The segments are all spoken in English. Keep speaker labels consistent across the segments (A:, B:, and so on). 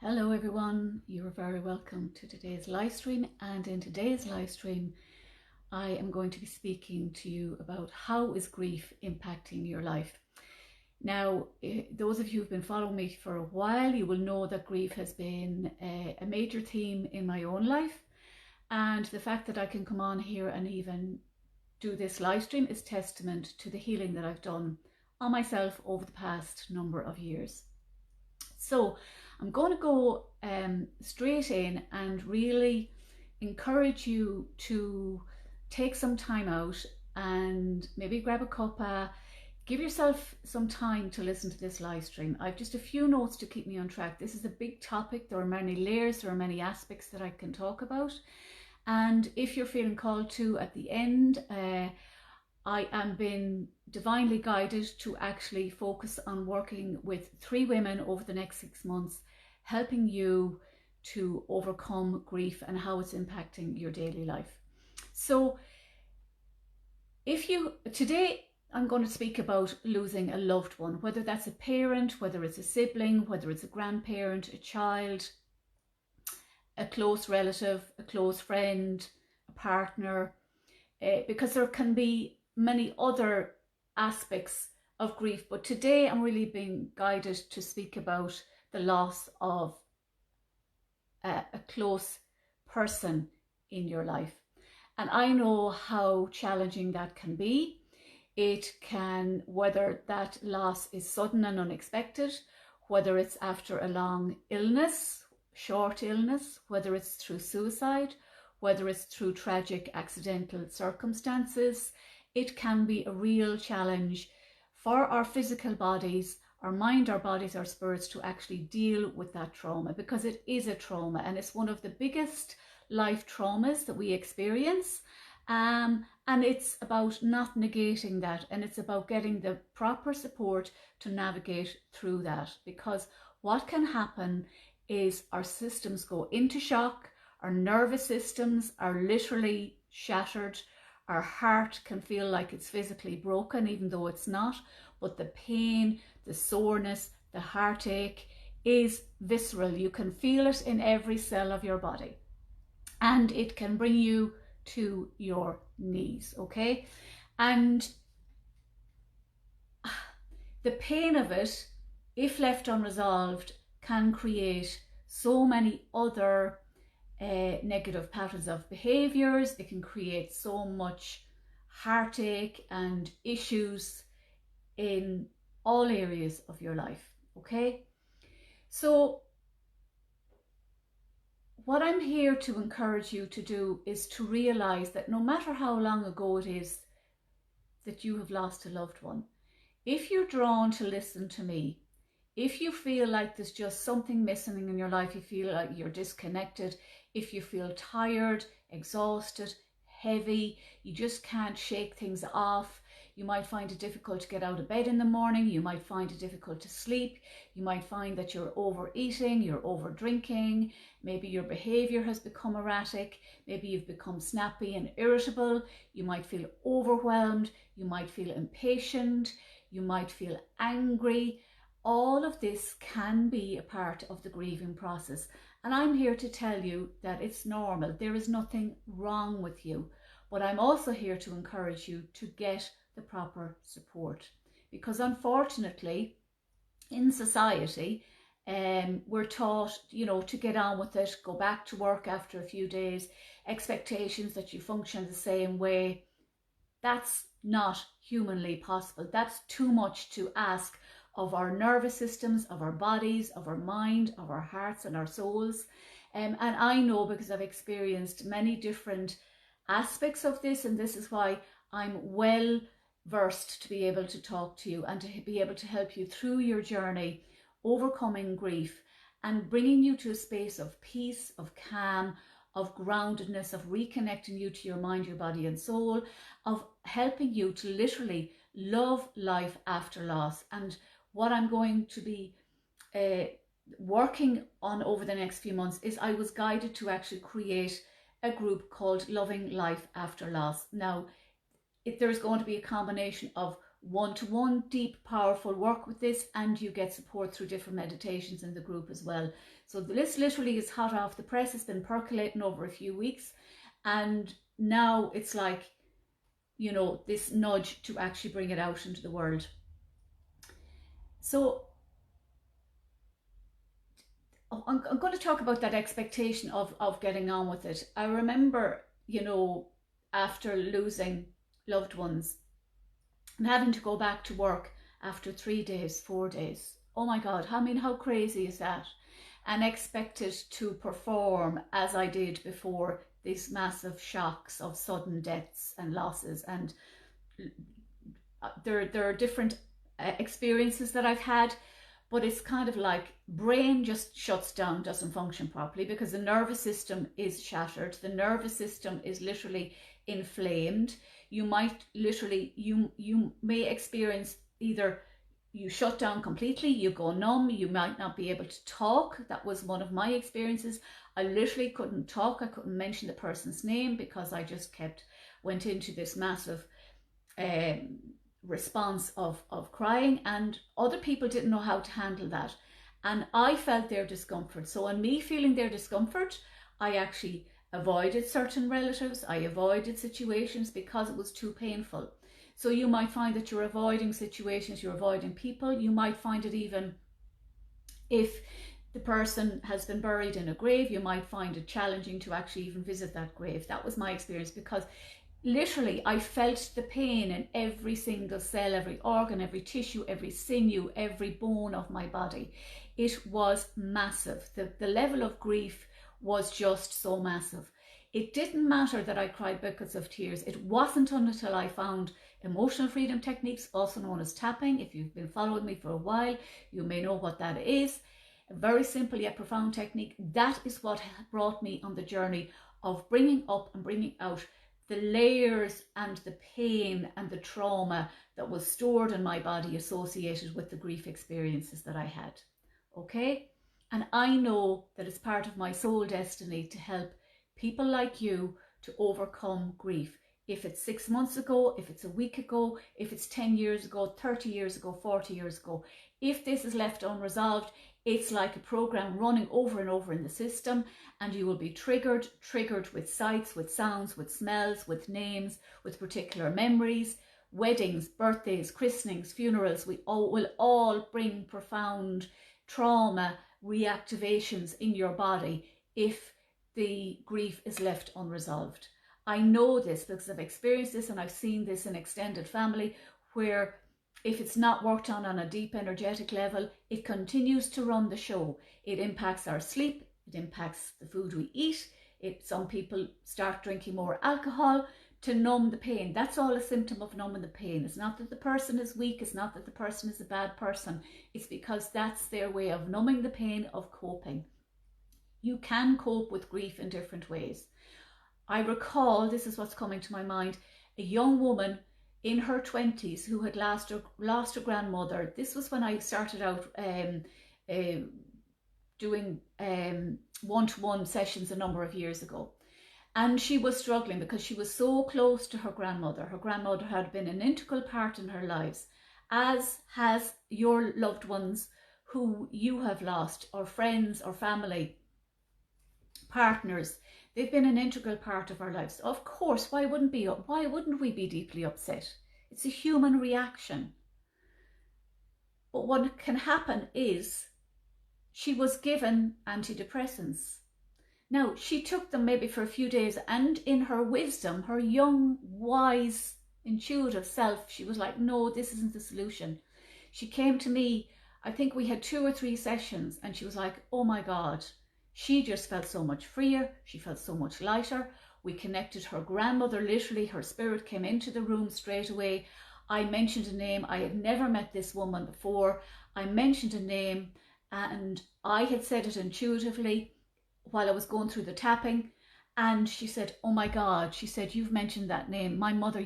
A: Hello everyone, you're very welcome to today's live stream, and in today's live stream I am going to be speaking to you about how is grief impacting your life. Now, those of you who've been following me for a while, you will know that grief has been a major theme in my own life, and the fact that I can come on here and even do this live stream is testament to the healing that I've done on myself over the past number of years. So I'm going to go straight in and really encourage you to take some time out and maybe grab a cuppa, give yourself some time to listen to this live stream. I've just a few notes to keep me on track. This is a big topic. There are many layers, there are many aspects that I can talk about. And if you're feeling called to at the end, I am being divinely guided to actually focus on working with 3 women over the next 6 months, helping you to overcome grief and how it's impacting your daily life. So today I'm going to speak about losing a loved one, whether that's a parent, whether it's a sibling, whether it's a grandparent, a child, a close relative, a close friend, a partner, because there can be many other aspects of grief, but today I'm really being guided to speak about the loss of a close person in your life. And I know how challenging that can be. It can, whether that loss is sudden and unexpected, whether it's after a long illness, short illness, whether it's through suicide, whether it's through tragic accidental circumstances. It can be a real challenge for our physical bodies, our mind, our bodies, our spirits to actually deal with that trauma, because it is a trauma and it's one of the biggest life traumas that we experience. And it's about not negating that, and it's about getting the proper support to navigate through that, because what can happen is our systems go into shock, our nervous systems are literally shattered. Our heart can feel like it's physically broken, even though it's not. But the pain, the soreness, the heartache is visceral. You can feel it in every cell of your body. And it can bring you to your knees, okay? And the pain of it, if left unresolved, can create so many other negative patterns of behaviors. It can create so much heartache and issues in all areas of your life, okay? So what I'm here to encourage you to do is to realize that no matter how long ago it is that you have lost a loved one, if you're drawn to listen to me, if you feel like there's just something missing in your life, you feel like you're disconnected, if you feel tired, exhausted, heavy, you just can't shake things off, you might find it difficult to get out of bed in the morning, you might find it difficult to sleep, you might find that you're overeating, you're over drinking, maybe your behavior has become erratic, maybe you've become snappy and irritable, you might feel overwhelmed, you might feel impatient, you might feel angry. All of this can be a part of the grieving process. And I'm here to tell you that it's normal. There is nothing wrong with you. But I'm also here to encourage you to get the proper support. Because unfortunately, in society, we're taught, to get on with it, go back to work after a few days, expectations that you function the same way. That's not humanly possible. That's too much to ask of our nervous systems, of our bodies, of our mind, of our hearts and our souls. And I know, because I've experienced many different aspects of this, and this is why I'm well versed to be able to talk to you and to be able to help you through your journey, overcoming grief and bringing you to a space of peace, of calm, of groundedness, of reconnecting you to your mind, your body and soul, of helping you to literally love life after loss. And what I'm going to be working on over the next few months is I was guided to actually create a group called Loving Life After Loss. Now, there's going to be a combination of one-to-one, deep, powerful work with this, and you get support through different meditations in the group as well. So the list literally is hot off the press. It's been percolating over a few weeks, and now it's like, you know, this nudge to actually bring it out into the world. So I'm going to talk about that expectation of getting on with it. I remember, you know, after losing loved ones and having to go back to work after 3 days, 4 days. Oh my God, I mean, how crazy is that? And expected to perform as I did before these massive shocks of sudden deaths and losses. And there are different experiences that I've had, but it's kind of like brain just shuts down, doesn't function properly, because the nervous system is shattered. The nervous system is literally inflamed. You might literally, you may experience either you shut down completely, you go numb, you might not be able to talk. That was one of my experiences. I literally couldn't talk. I couldn't mention the person's name because I just went into this massive response of crying, and other people didn't know how to handle that. And I felt their discomfort. So on me feeling their discomfort, I actually avoided certain relatives. I avoided situations because it was too painful. So you might find that you're avoiding situations, you're avoiding people. You might find it even if the person has been buried in a grave, you might find it challenging to actually even visit that grave. That was my experience, because literally I felt the pain in every single cell, every organ, every tissue, every sinew, every bone of my body. It was massive. The level of grief was just so massive. It didn't matter that I cried buckets of tears. It wasn't until I found emotional freedom techniques, also known as tapping. If you've been following me for a while, you may know what that is. A very simple yet profound technique. That is what brought me on the journey of bringing up and bringing out the layers and the pain and the trauma that was stored in my body associated with the grief experiences that I had. Okay? And I know that it's part of my soul destiny to help people like you to overcome grief. If it's 6 months ago, if it's a week ago, if it's 10 years ago, 30 years ago, 40 years ago, if this is left unresolved, it's like a program running over and over in the system, and you will be triggered with sights, with sounds, with smells, with names, with particular memories. Weddings, birthdays, christenings, funerals, will all bring profound trauma reactivations in your body if the grief is left unresolved. I know this because I've experienced this, and I've seen this in extended family, where if it's not worked on a deep energetic level, it continues to run the show. It impacts our sleep, it impacts the food we eat. Some people start drinking more alcohol to numb the pain. That's all a symptom of numbing the pain. It's not that the person is weak, it's not that the person is a bad person. It's because that's their way of numbing the pain, of coping. You can cope with grief in different ways. I recall, this is what's coming to my mind, a young woman in her 20s who had lost her grandmother. This was when I started out doing one-to-one sessions a number of years ago. And she was struggling because she was so close to her grandmother. Her grandmother had been an integral part in her lives, as has your loved ones who you have lost, or friends or family, partners. They've been an integral part of our lives. Of course, why wouldn't we be deeply upset? It's a human reaction. But what can happen is she was given antidepressants. Now, she took them maybe for a few days, and in her wisdom, her young, wise, intuitive self, she was like, no, this isn't the solution. She came to me, I think we had 2 or 3 sessions, and she was like, oh my God. She just felt so much freer. She felt so much lighter. We connected her grandmother. Literally, her spirit came into the room straight away. I mentioned a name. I had never met this woman before. I mentioned a name, and I had said it intuitively while I was going through the tapping. And she said, oh my God, she said, you've mentioned that name. My grandmother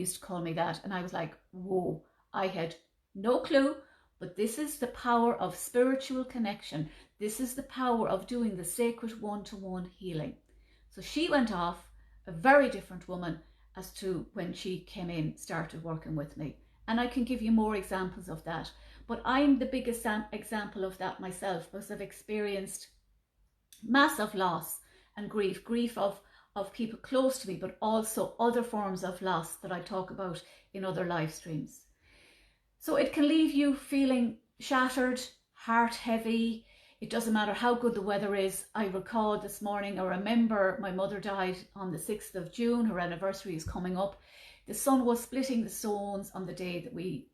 A: used to call me that. And I was like, whoa, I had no clue. But this is the power of spiritual connection. This is the power of doing the sacred one-to-one healing. So she went off, a very different woman, as to when she came in, started working with me. And I can give you more examples of that. But I'm the biggest example of that myself, because I've experienced massive loss and grief of people close to me, but also other forms of loss that I talk about in other live streams. So it can leave you feeling shattered, heart heavy. It doesn't matter how good the weather is. I recall this morning, I remember my mother died on the 6th of June. Her anniversary is coming up. The sun was splitting the stones on the day that we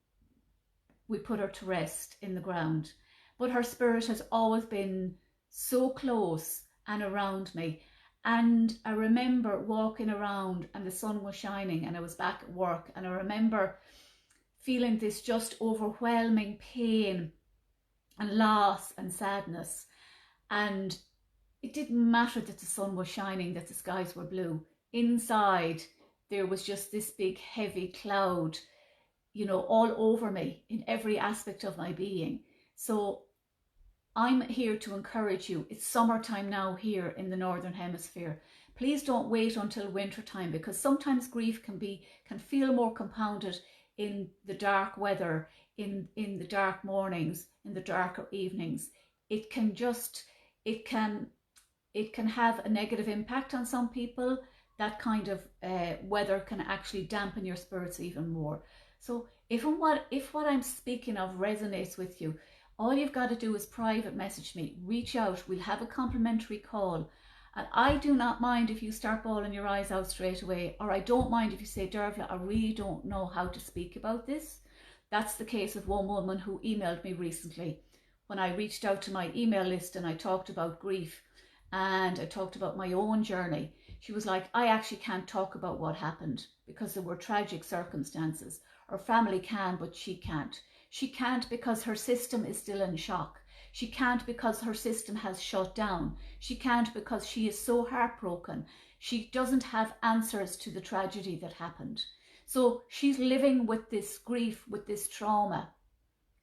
A: put her to rest in the ground. But her spirit has always been so close and around me. And I remember walking around and the sun was shining and I was back at work, and I remember feeling this just overwhelming pain and loss and sadness. And it didn't matter that the sun was shining, that the skies were blue. Inside, there was just this big heavy cloud, you know, all over me in every aspect of my being. So I'm here to encourage you. It's summertime now here in the Northern Hemisphere. Please don't wait until winter time, because sometimes grief can feel more compounded in the dark weather, in the dark mornings, in the darker evenings. It can have a negative impact on some people. That kind of weather can actually dampen your spirits even more. So if what I'm speaking of resonates with you, all you've got to do is private message me, reach out, we'll have a complimentary call. And I do not mind if you start bawling your eyes out straight away, or I don't mind if you say, Dervla, I really don't know how to speak about this. That's the case of one woman who emailed me recently. When I reached out to my email list and I talked about grief and I talked about my own journey, she was like, I actually can't talk about what happened because there were tragic circumstances. Her family can, but she can't. She can't because her system is still in shock. She can't because her system has shut down. She can't because she is so heartbroken. She doesn't have answers to the tragedy that happened. So she's living with this grief, with this trauma.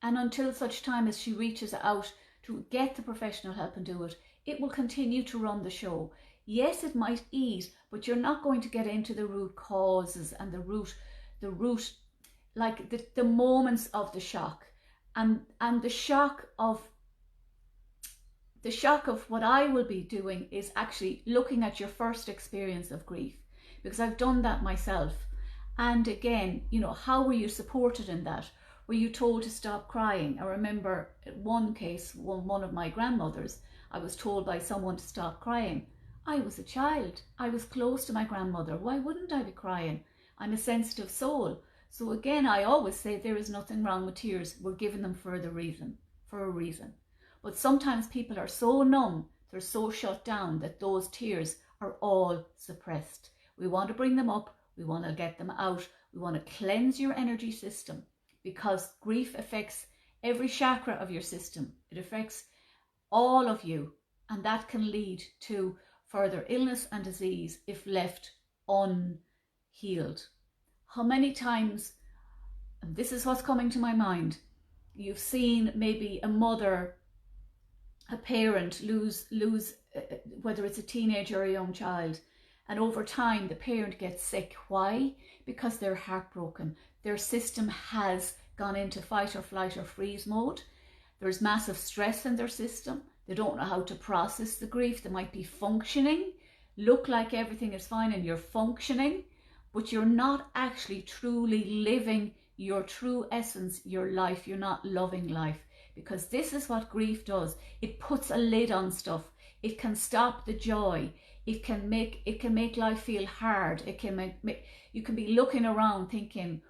A: And until such time as she reaches out to get the professional help and do it, it will continue to run the show. Yes, it might ease, but you're not going to get into the root causes and the root, like the moments of the shock. And the shock of what I will be doing is actually looking at your first experience of grief, because I've done that myself. And again, you know, how were you supported in that? Were you told to stop crying? I remember one case, one of my grandmothers, I was told by someone to stop crying. I was a child. I was close to my grandmother. Why wouldn't I be crying? I'm a sensitive soul. So again, I always say there is nothing wrong with tears. We're giving them for a reason. But sometimes people are so numb, they're so shut down that those tears are all suppressed. We want to bring them up. We want to get them out. We want to cleanse your energy system, because grief affects every chakra of your system. It affects all of you, and that can lead to further illness and disease if left unhealed. How many times, and this is what's coming to my mind, you've seen maybe a mother, a parent lose whether it's a teenager or a young child, and over time the parent gets sick. Why? Because they're heartbroken. Their system has gone into fight or flight or freeze mode. There's massive stress in their system. They don't know how to process the grief. They might be functioning, look like everything is fine and you're functioning, but you're not actually truly living your true essence, your life. You're not loving life, because this is what grief does. It puts a lid on stuff. It can stop the joy. It can make life feel hard. It can make you can be looking around thinking,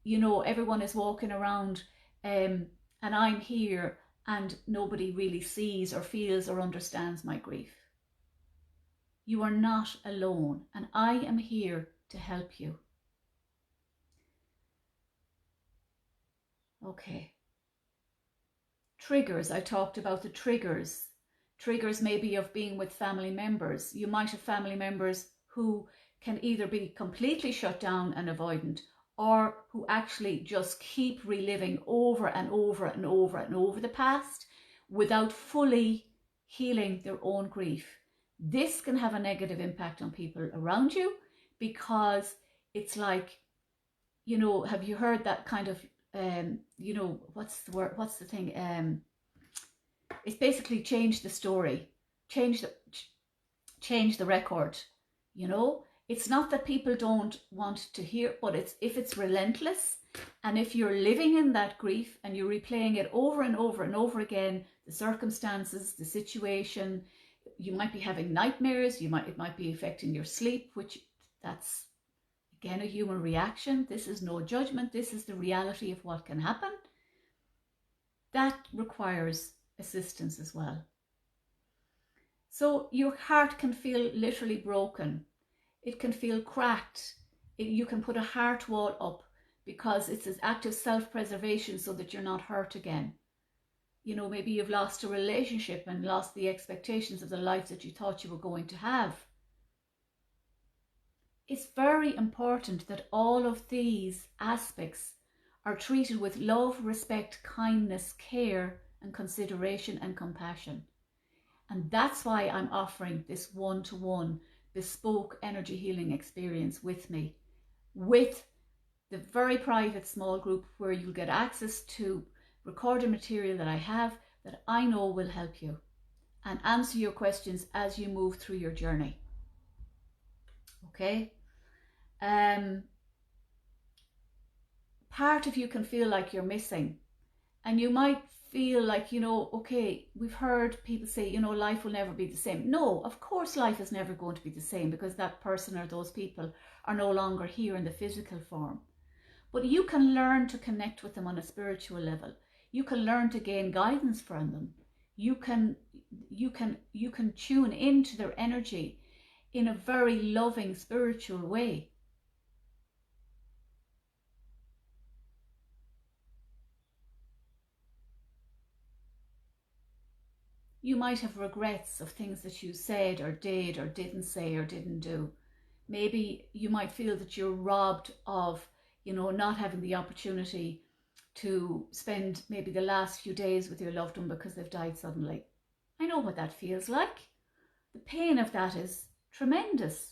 A: you know, everyone is walking around and I'm here and nobody really sees or feels or understands my grief. You are not alone, and I am here to help you. Okay. Triggers. I talked about the triggers. Triggers maybe of being with family members. You might have family members who can either be completely shut down and avoidant, or who actually just keep reliving over and over and over and over the past without fully healing their own grief. This can have a negative impact on people around you, because it's like, you know, have you heard that kind of, you know, what's the word, what's the thing? It's basically change the story, change the, change the record, you know? It's not that people don't want to hear, but it's if it's relentless, and if you're living in that grief and you're replaying it over and over and over again, the circumstances, the situation, you might be having nightmares, it might be affecting your sleep, which that's again a human reaction. This is no judgment. This is the reality of what can happen. That requires assistance as well. So your heart can feel literally broken. It can feel cracked. You can put a heart wall up because it's an act of self-preservation so that you're not hurt again. You know, maybe you've lost a relationship and lost the expectations of the life that you thought you were going to have. It's very important that all of these aspects are treated with love, respect, kindness, care, and consideration and compassion. And that's why I'm offering this one-to-one bespoke energy healing experience with me, with the very private small group where you'll get access to recorded material that I have that I know will help you and answer your questions as you move through your journey. Okay? Part of you can feel like you're missing, and you might feel like, you know, okay, we've heard people say, you know, life will never be the same. No, of course life is never going to be the same because that person or those people are no longer here in the physical form. But you can learn to connect with them on a spiritual level. You can learn to gain guidance from them. You can tune into their energy in a very loving spiritual way. You might have regrets of things that you said or did or didn't say or didn't do. Maybe you might feel that you're robbed of, you know, not having the opportunity to spend maybe the last few days with your loved one because they've died suddenly. I know what that feels like. The pain of that is tremendous.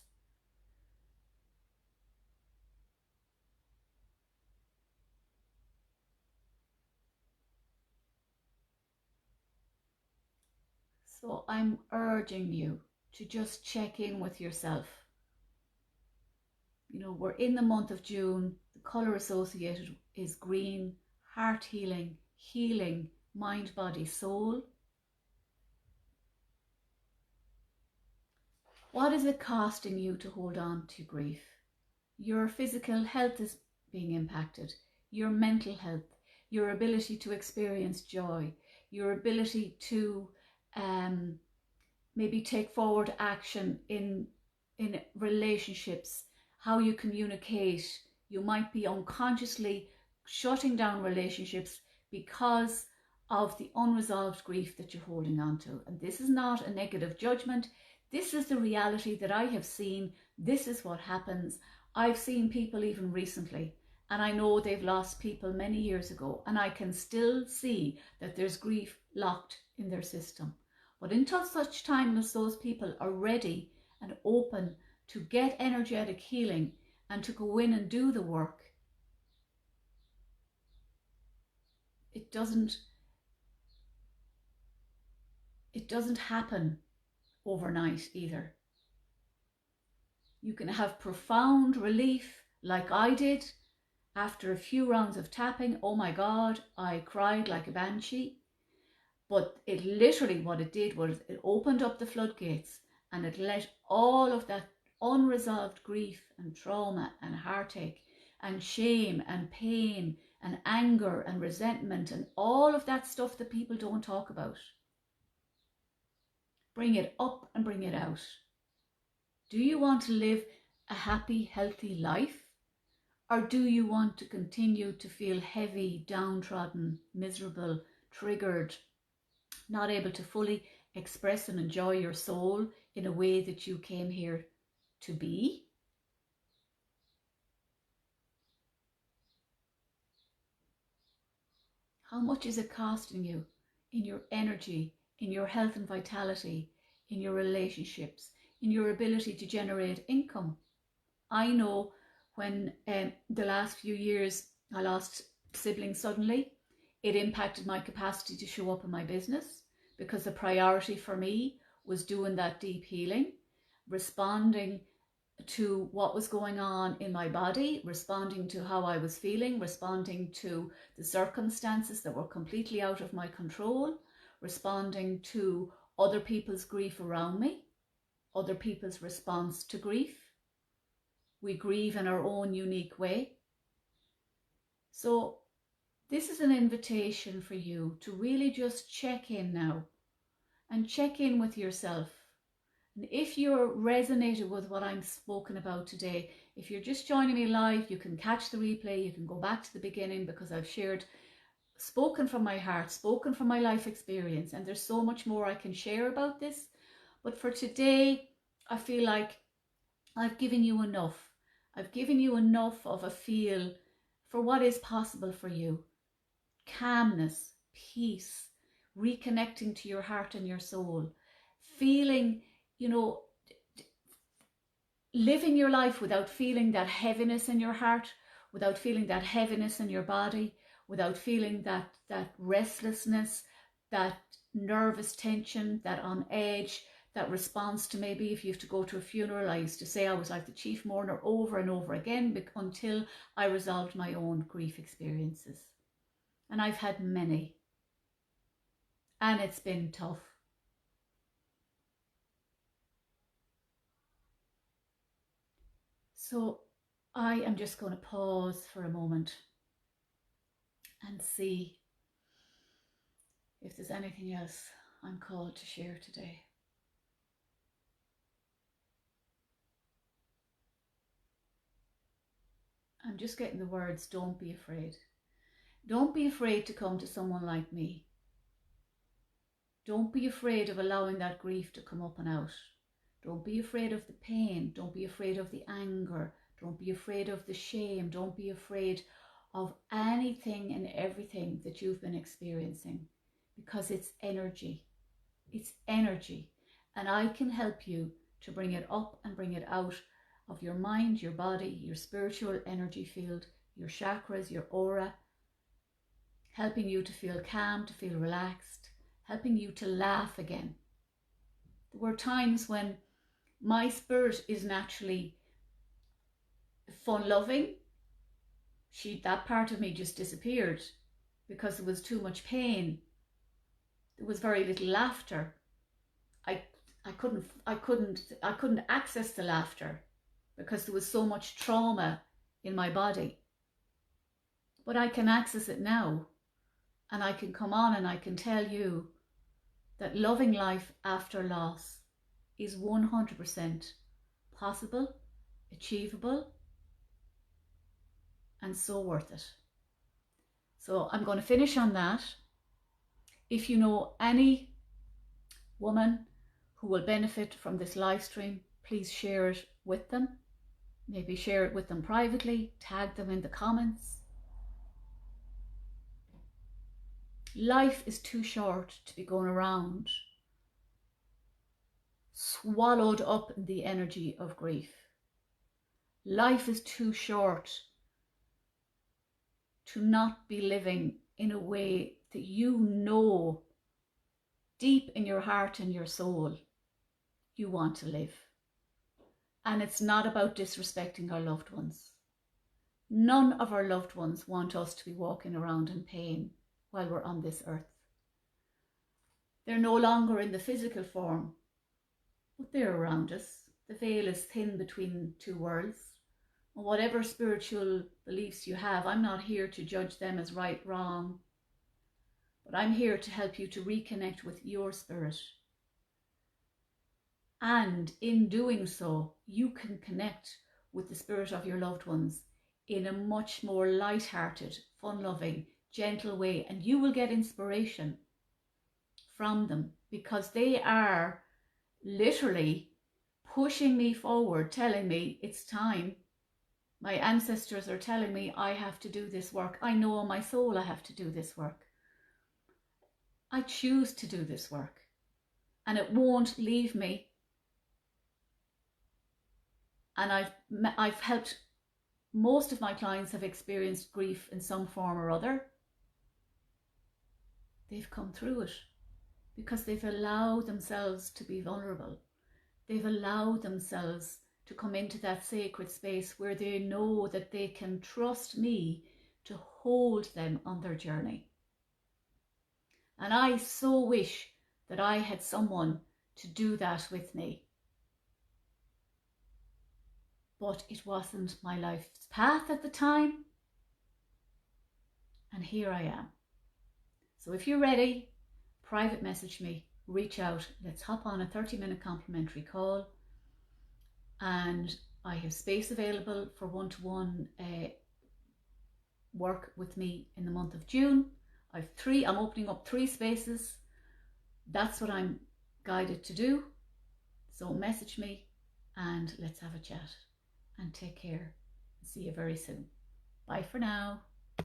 A: So I'm urging you to just check in with yourself. You know, we're in the month of June. The colour associated is green, heart healing, healing, mind, body, soul. What is it costing you to hold on to grief? Your physical health is being impacted, your mental health, your ability to experience joy, your ability to maybe take forward action in relationships, how you communicate. You might be unconsciously shutting down relationships because of the unresolved grief that you're holding on to. And this is not a negative judgment. This is the reality that I have seen. This is what happens. I've seen people even recently, and I know they've lost people many years ago, and I can still see that there's grief locked in their system. But until such time as those people are ready and open to get energetic healing and to go in and do the work, it doesn't happen overnight either. You can have profound relief like I did after a few rounds of tapping. Oh my God, I cried like a banshee. But it literally, what it did was it opened up the floodgates and it let all of that unresolved grief and trauma and heartache and shame and pain and anger and resentment and all of that stuff that people don't talk about. Bring it up and bring it out. Do you want to live a happy, healthy life? Or do you want to continue to feel heavy, downtrodden, miserable, triggered, not able to fully express and enjoy your soul in a way that you came here to be? How much is it costing you in your energy, in your health and vitality, in your relationships, in your ability to generate income? I know when the last few years I lost siblings suddenly. It impacted my capacity to show up in my business because the priority for me was doing that deep healing, responding to what was going on in my body, responding to how I was feeling, responding to the circumstances that were completely out of my control, responding to other people's grief around me, other people's response to grief. We grieve in our own unique way. So this is an invitation for you to really just check in now and check in with yourself. And if you're resonated with what I'm spoken about today, if you're just joining me live, you can catch the replay, you can go back to the beginning, because I've spoken from my heart, spoken from my life experience, and there's so much more I can share about this. But for today, I feel like I've given you enough. I've given you enough of a feel for what is possible for you. Calmness, peace, reconnecting to your heart and your soul, feeling, living your life without feeling that heaviness in your heart, without feeling that heaviness in your body, without feeling that restlessness, that nervous tension, that on edge, that response to maybe if you have to go to a funeral. I used to say I was like the chief mourner over and over again until I resolved my own grief experiences. And I've had many. And it's been tough. So I am just going to pause for a moment and see if there's anything else I'm called to share today. I'm just getting the words, don't be afraid. Don't be afraid to come to someone like me. Don't be afraid of allowing that grief to come up and out. Don't be afraid of the pain. Don't be afraid of the anger. Don't be afraid of the shame. Don't be afraid of anything and everything that you've been experiencing, because it's energy. It's energy. And I can help you to bring it up and bring it out of your mind, your body, your spiritual energy field, your chakras, your aura, helping you to feel calm, to feel relaxed, helping you to laugh again. There were times when my spirit is naturally fun-loving. That part of me just disappeared because there was too much pain. There was very little laughter. I couldn't access the laughter because there was so much trauma in my body. But I can access it now, and I can come on and I can tell you that loving life after loss is 100% possible, achievable, and so worth it. So I'm going to finish on that. If you know any woman who will benefit from this live stream, please share it with them. Maybe share it with them privately, tag them in the comments. Life is too short to be going around swallowed up in the energy of grief. Life is too short to not be living in a way that you know deep in your heart and your soul you want to live. And it's not about disrespecting our loved ones. None of our loved ones want us to be walking around in pain while we're on this earth. They're no longer in the physical form, but they're around us. The veil is thin between two worlds. And whatever spiritual beliefs you have, I'm not here to judge them as right, wrong, but I'm here to help you to reconnect with your spirit. And in doing so, you can connect with the spirit of your loved ones in a much more light-hearted, fun-loving, gentle way, and you will get inspiration from them, because they are literally pushing me forward, telling me it's time. My ancestors are telling me I have to do this work. I know in my soul I have to do this work. I choose to do this work, and it won't leave me. And I've helped most of my clients have experienced grief in some form or other. They've come through it because they've allowed themselves to be vulnerable. They've allowed themselves to come into that sacred space where they know that they can trust me to hold them on their journey. And I so wish that I had someone to do that with me. But it wasn't my life's path at the time. And here I am. So if you're ready, private message me, reach out, let's hop on a 30-minute complimentary call. And I have space available for one-to-one work with me in the month of June. I'm opening up 3 spaces. That's what I'm guided to do. So message me and let's have a chat, and take care. See you very soon. Bye for now.